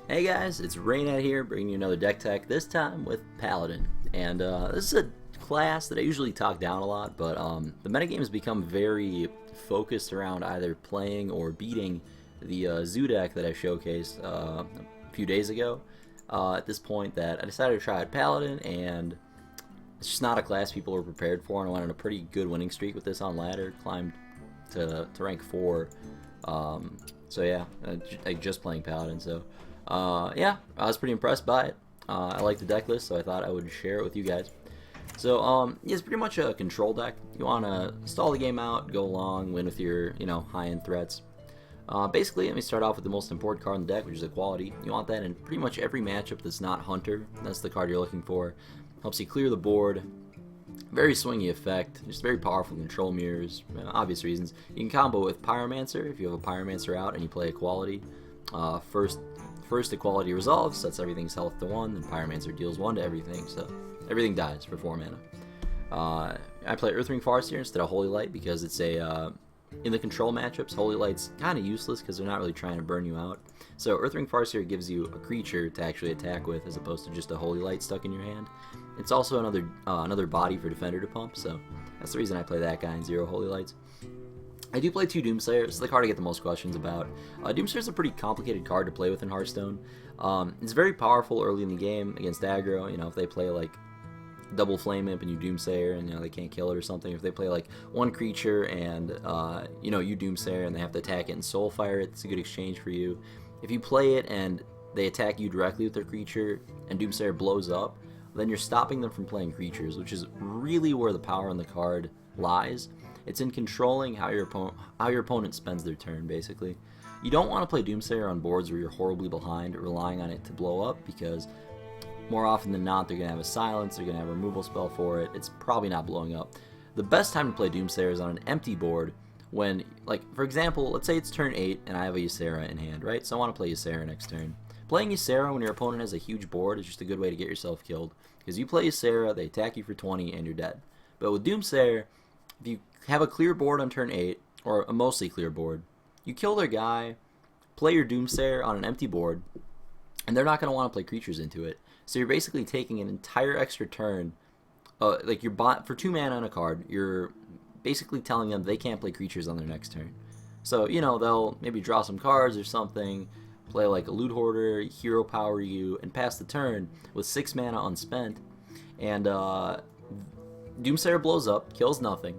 Hey guys, it's reynad here, bringing you another deck tech, this time with Paladin. And this is a class that I usually talk down a lot, but the metagame has become very focused around either playing or beating the zoo deck that I showcased a few days ago. At this point that I decided to try out Paladin, and it's just not a class people are prepared for, and I went on a pretty good winning streak with this on ladder, climbed to rank 4. So yeah, just playing Paladin, so yeah, I was pretty impressed by it. I like the deck list, so I thought I would share it with you guys. So yeah, it's pretty much a control deck. You want to stall the game out, go long, win with your high-end threats. Basically, let me start off with the most important card in the deck, which is Equality. You want that in pretty much every matchup that's not Hunter. That's the card you're looking for. Helps you clear the board. Very swingy effect. Just very powerful control mirrors. Obvious reasons. You can combo with Pyromancer if you have a Pyromancer out and you play Equality. First Equality resolves, sets everything's health to 1, then Pyromancer deals 1 to everything, so everything dies for 4 mana. I play Earthring Farseer instead of Holy Light because it's a in the control matchups, Holy Light's kind of useless because they're not really trying to burn you out. So Earthring Farseer gives you a creature to actually attack with as opposed to just a Holy Light stuck in your hand. It's also another body for Defender to pump, so that's the reason I play that guy in 0 Holy Lights. I do play 2 Doomsayer. It's the card I get the most questions about. Doomsayer is a pretty complicated card to play with in Hearthstone. It's very powerful early in the game against aggro. If they play like double Flame Imp and you Doomsayer and they can't kill it or something. If they play like one creature and you Doomsayer and they have to attack it and Soulfire it, it's a good exchange for you. If you play it and they attack you directly with their creature and Doomsayer blows up, then you're stopping them from playing creatures, which is really where the power on the card lies. It's in controlling how your opponent spends their turn, basically. You don't want to play Doomsayer on boards where you're horribly behind, relying on it to blow up, because more often than not, they're going to have a silence, they're going to have a removal spell for it, it's probably not blowing up. The best time to play Doomsayer is on an empty board when, like, for example, let's say it's turn 8 and I have a Ysera in hand, right? So I want to play Ysera next turn. Playing Ysera when your opponent has a huge board is just a good way to get yourself killed, because you play Ysera, they attack you for 20, and you're dead. But with Doomsayer, if you have a clear board on turn 8, or a mostly clear board, you kill their guy, play your Doomsayer on an empty board, and they're not going to want to play creatures into it. So you're basically taking an entire extra turn, like your bot for 2 mana on a card, you're basically telling them they can't play creatures on their next turn. So, they'll maybe draw some cards or something, play like a Loot Hoarder, hero power you, and pass the turn with 6 mana unspent, and Doomsayer blows up, kills nothing,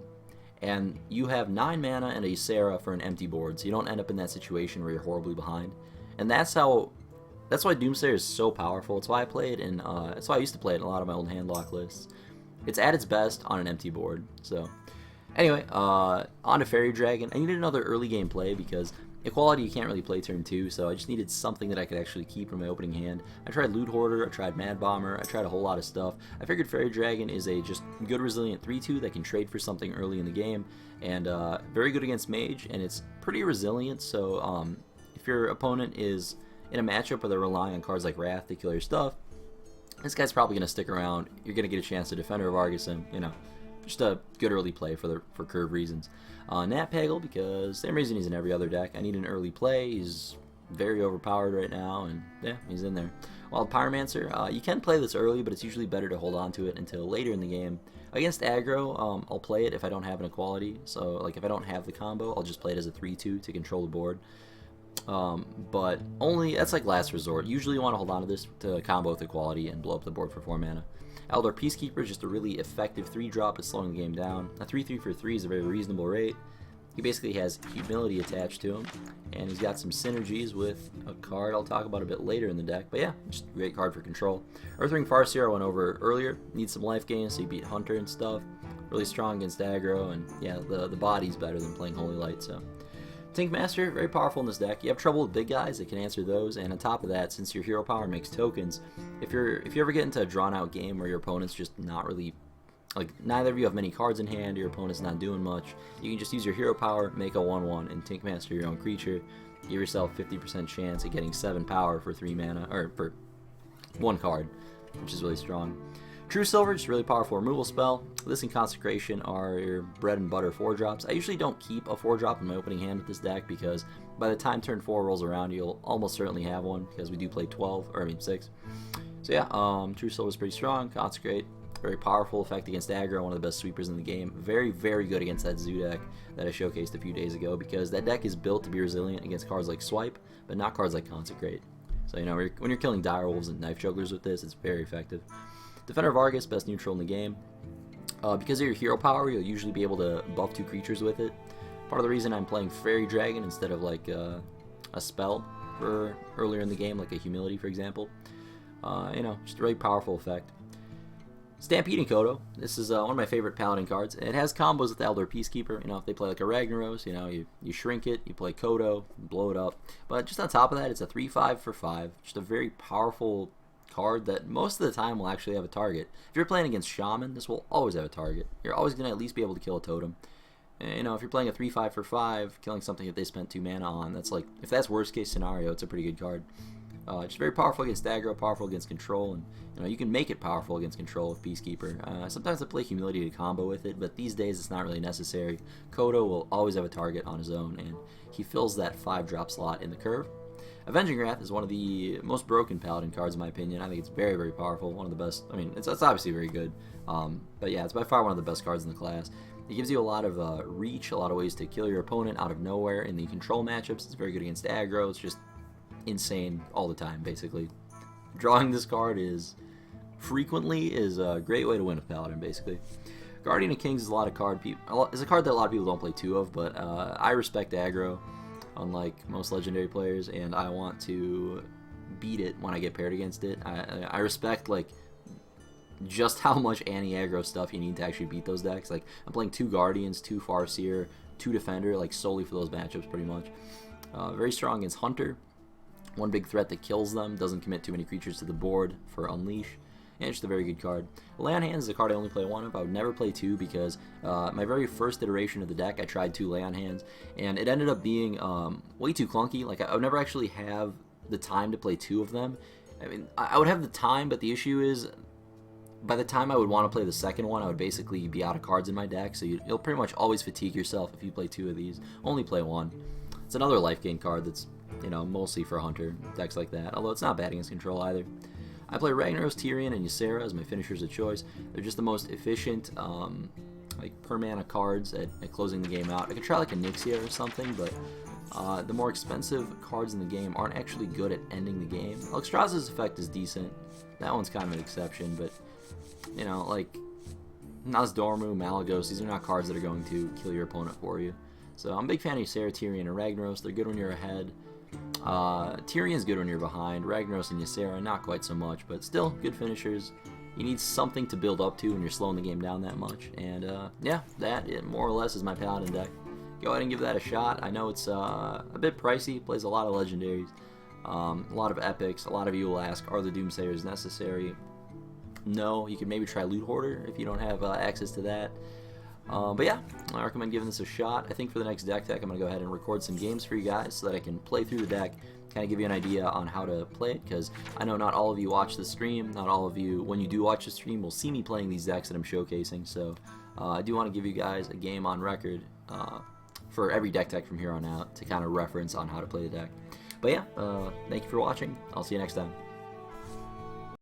and you have 9 mana and a Ysera for an empty board, so you don't end up in that situation where you're horribly behind. And that's why Doomsayer is so powerful. It's why I play it in. That's why I used to play it in a lot of my old handlock lists. It's at its best on an empty board. So, anyway, on to Fairy Dragon. I needed another early game play because Equality you can't really play turn 2, so I just needed something that I could actually keep in my opening hand. I tried Loot Hoarder, I tried Mad Bomber, I tried a whole lot of stuff. I figured Fairy Dragon is a just good resilient 3/2 that can trade for something early in the game, and very good against Mage, and it's pretty resilient, so if your opponent is in a matchup where they're relying on cards like Wrath to kill your stuff, this guy's probably going to stick around. You're going to get a chance to Defender of Argus him, just a good early play for curve reasons. Nat Pagel, because same reason he's in every other deck. I need an early play. He's very overpowered right now, and yeah, he's in there. While Pyromancer, you can play this early, but it's usually better to hold on to it until later in the game. Against aggro, I'll play it if I don't have an Equality. So, like, if I don't have the combo, I'll just play it as a 3/2 to control the board. But that's like last resort. Usually you want to hold on to this to combo with Equality and blow up the board for 4 mana. Eldar Peacekeeper is just a really effective 3-drop at slowing the game down. A 3/3 for 3 is a very reasonable rate. He basically has Humility attached to him, and he's got some synergies with a card I'll talk about a bit later in the deck. But yeah, just a great card for control. Earthring Farseer I went over earlier. Needs some life gain so you beat Hunter and stuff. Really strong against aggro, and yeah, the body's better than playing Holy Light, so. Tankmaster, very powerful in this deck. You have trouble with big guys, it can answer those, and on top of that, since your hero power makes tokens, if you ever get into a drawn out game where your opponent's just not really, like, neither of you have many cards in hand, your opponent's not doing much, you can just use your hero power, make a 1/1, and Tankmaster your own creature, give yourself 50% chance at getting 7 power for 3 mana, or for 1 card, which is really strong. True Silver, just a really powerful removal spell. This and Consecration are your bread and butter 4-drops. I usually don't keep a 4-drop in my opening hand with this deck because by the time turn 4 rolls around, you'll almost certainly have one because we do play 6. So yeah, True Silver is pretty strong. Consecrate, very powerful effect against aggro, one of the best sweepers in the game. Very, very good against that Zoo deck that I showcased a few days ago because that deck is built to be resilient against cards like Swipe, but not cards like Consecrate. So, you know, when you're killing Direwolves and Knife Jugglers with this, it's very effective. Defender of Argus, best neutral in the game. Because of your hero power, you'll usually be able to buff 2 creatures with it. Part of the reason I'm playing Fairy Dragon instead of like a spell for earlier in the game, like a Humility, for example. You know, just a really powerful effect. Stampeding Kodo. This is one of my favorite Paladin cards. It has combos with Eldar Peacekeeper. You know, if they play like a Ragnaros, you know, you shrink it, you play Kodo, blow it up. But just on top of that, it's a 3/5 for 5. Just a very powerful card that most of the time will actually have a target. If you're playing against Shaman, this will always have a target. You're always going to at least be able to kill a totem. And, you know, if you're playing a 3/5 for 5, killing something that they spent 2 mana on, that's like, if that's worst case scenario, it's a pretty good card. Just very powerful against aggro, powerful against control, and you know you can make it powerful against control with Peacekeeper. Sometimes I play Humility to combo with it, but these days it's not really necessary. Kodo will always have a target on his own, and he fills that 5-drop slot in the curve. Avenging Wrath is one of the most broken Paladin cards in my opinion. I think it's very, very powerful. One of the best. I mean, it's obviously very good. But yeah, it's by far one of the best cards in the class. It gives you a lot of reach, a lot of ways to kill your opponent out of nowhere in the control matchups. It's very good against aggro. It's just insane all the time, basically. Drawing this card is a great way to win with Paladin, basically. Guardian of Kings is a card that a lot of people don't play 2 of, but I respect aggro, unlike most legendary players, and I want to beat it when I get paired against it. I respect like just how much anti-aggro stuff you need to actually beat those decks. Like I'm playing 2 Guardians, 2 Farseer, 2 Defender, like solely for those matchups, pretty much. Very strong against Hunter. One big threat that kills them, doesn't commit too many creatures to the board for Unleash. And it's just a very good card. Lay on Hands is a card I only play 1 of. I would never play 2 because my very first iteration of the deck, I tried 2 Lay on Hands, and it ended up being way too clunky. Like I would never actually have the time to play 2 of them. I mean, I would have the time, but the issue is, by the time I would want to play the second one, I would basically be out of cards in my deck, so you'll pretty much always fatigue yourself if you play 2 of these. Only play 1. It's another life gain card that's, you know, mostly for Hunter, decks like that, although it's not bad against control either. I play Ragnaros, Tyrion, and Ysera as my finishers of choice. They're just the most efficient, like, per mana cards at closing the game out. I could try like a Nyxia or something, but the more expensive cards in the game aren't actually good at ending the game. Alexstrasza's effect is decent. That one's kind of an exception, but, you know, like, Nozdormu, Malagos, these are not cards that are going to kill your opponent for you. So I'm a big fan of Ysera, Tyrion, and Ragnaros. They're good when you're ahead. Tyrion's good when you're behind. Ragnaros and Ysera, not quite so much, but still good finishers. You need something to build up to when you're slowing the game down that much. And yeah, that more or less is my Paladin deck. Go ahead and give that a shot. I know it's a bit pricey. Plays a lot of legendaries, a lot of epics. A lot of you will ask, are the Doomsayers necessary? No, you can maybe try Loot Hoarder if you don't have access to that. But yeah, I recommend giving this a shot. I think for the next deck tech, I'm going to go ahead and record some games for you guys so that I can play through the deck, kind of give you an idea on how to play it, because I know not all of you watch the stream, not all of you, when you do watch the stream, will see me playing these decks that I'm showcasing, so I do want to give you guys a game on record for every deck tech from here on out to kind of reference on how to play the deck. But yeah, thank you for watching. I'll see you next time.